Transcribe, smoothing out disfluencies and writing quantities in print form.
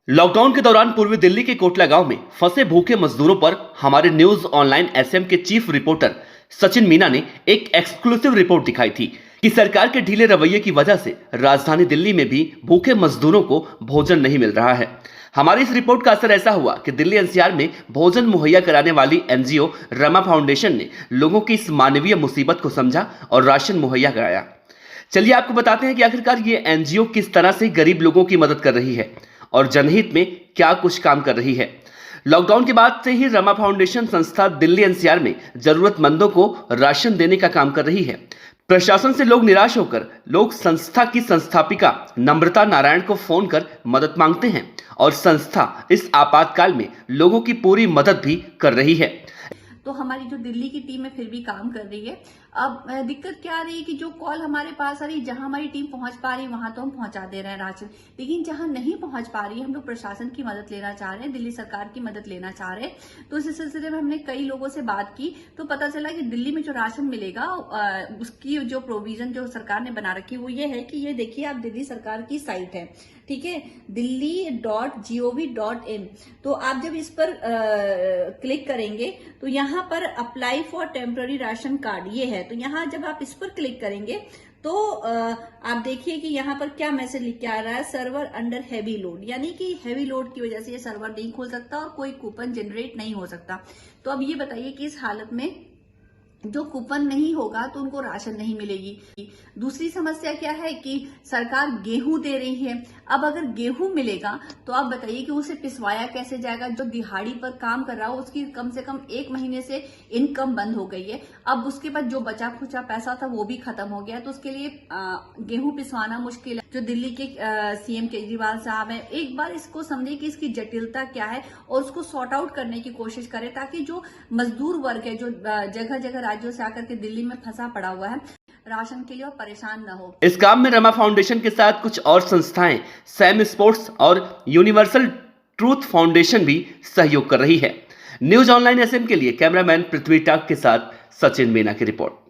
Lockdown के दौरान पूर्वी दिल्ली के कोटला गांव में फंसे भूखे मजदूरों पर हमारे न्यूज ऑनलाइन एसएम के चीफ रिपोर्टर सचिन मीना ने एक एक्सक्लूसिव रिपोर्ट दिखाई थी कि सरकार के ढीले रवैये की वजह से राजधानी दिल्ली में भी भूखे मजदूरों को भोजन नहीं मिल रहा है। हमारी इस रिपोर्ट का असर ऐसा हुआ कि दिल्ली एनसीआर में भोजन मुहैया कराने वाली एनजीओ रमा फाउंडेशन ने लोगों की इस मानवीय मुसीबत को समझा और राशन मुहैया कराया। चलिए आपको बताते हैं कि आखिरकार ये एनजीओ किस तरह से गरीब लोगों की मदद कर रही है और जनहित में क्या कुछ काम कर रही है। लॉकडाउन के बाद से ही रमा फाउंडेशन संस्था दिल्ली एनसीआर में जरूरतमंदों को राशन देने का काम कर रही है। प्रशासन से लोग निराश होकर लोग संस्था की संस्थापिका नम्रता नारायण को फोन कर मदद मांगते हैं और संस्था इस आपातकाल में लोगों की पूरी मदद भी कर रही है। तो हमारी जो दिल्ली की टीम है फिर भी काम कर रही है। अब दिक्कत क्या आ रही है कि जो कॉल हमारे पास आ रही है, जहां हमारी टीम पहुंच पा रही है वहां तो हम पहुंचा दे रहे हैं राशन, लेकिन जहां नहीं पहुंच पा रही है हम लोग प्रशासन की मदद लेना चाह रहे हैं, दिल्ली सरकार की मदद लेना चाह रहे हैं। तो इस सिलसिले में हमने कई लोगों से बात की तो पता चला कि दिल्ली में जो राशन मिलेगा उसकी जो प्रोविजन जो सरकार ने बना रखी वो ये है कि ये देखिए, आप दिल्ली सरकार की साइट है, ठीक है, दिल्ली.gov.in। तो आप जब इस पर क्लिक करेंगे तो यहाँ पर apply for temporary ration card ये है। तो यहाँ जब आप इस पर क्लिक करेंगे तो आप देखिए कि यहाँ पर क्या मैसेज लिख के आ रहा है, सर्वर अंडर हैवी लोड, यानी कि हैवी लोड की वजह से ये सर्वर नहीं खुल सकता और कोई कूपन जनरेट नहीं हो सकता। तो अब ये बताइए कि इस हालत में जो कूपन नहीं होगा तो उनको राशन नहीं मिलेगी। दूसरी समस्या क्या है कि सरकार गेहूं दे रही है। अब अगर गेहूं मिलेगा तो आप बताइए कि उसे पिसवाया कैसे जाएगा। जो दिहाड़ी पर काम कर रहा हो उसकी कम से कम 1 महीने से इनकम बंद हो गई है। अब उसके बाद जो बचा खुचा पैसा था वो भी खत्म हो गया, तो उसके लिए गेहूं पिसवाना मुश्किल है। जो दिल्ली के सीएम केजरीवाल साहब है, एक बार इसको समझे कि इसकी जटिलता क्या है और उसको सॉर्ट आउट करने की कोशिश करें, ताकि जो मजदूर वर्ग है जो जगह जगह राज्यों से आकर के दिल्ली में फंसा पड़ा हुआ है राशन के लिए और परेशान न हो। इस काम में रमा फाउंडेशन के साथ कुछ और संस्थाएं सैम स्पोर्ट्स और यूनिवर्सल ट्रूथ फाउंडेशन भी सहयोग कर रही है। न्यूज ऑनलाइन एसएम के लिए कैमरामैन पृथ्वी टाक के साथ सचिन मीना की रिपोर्ट।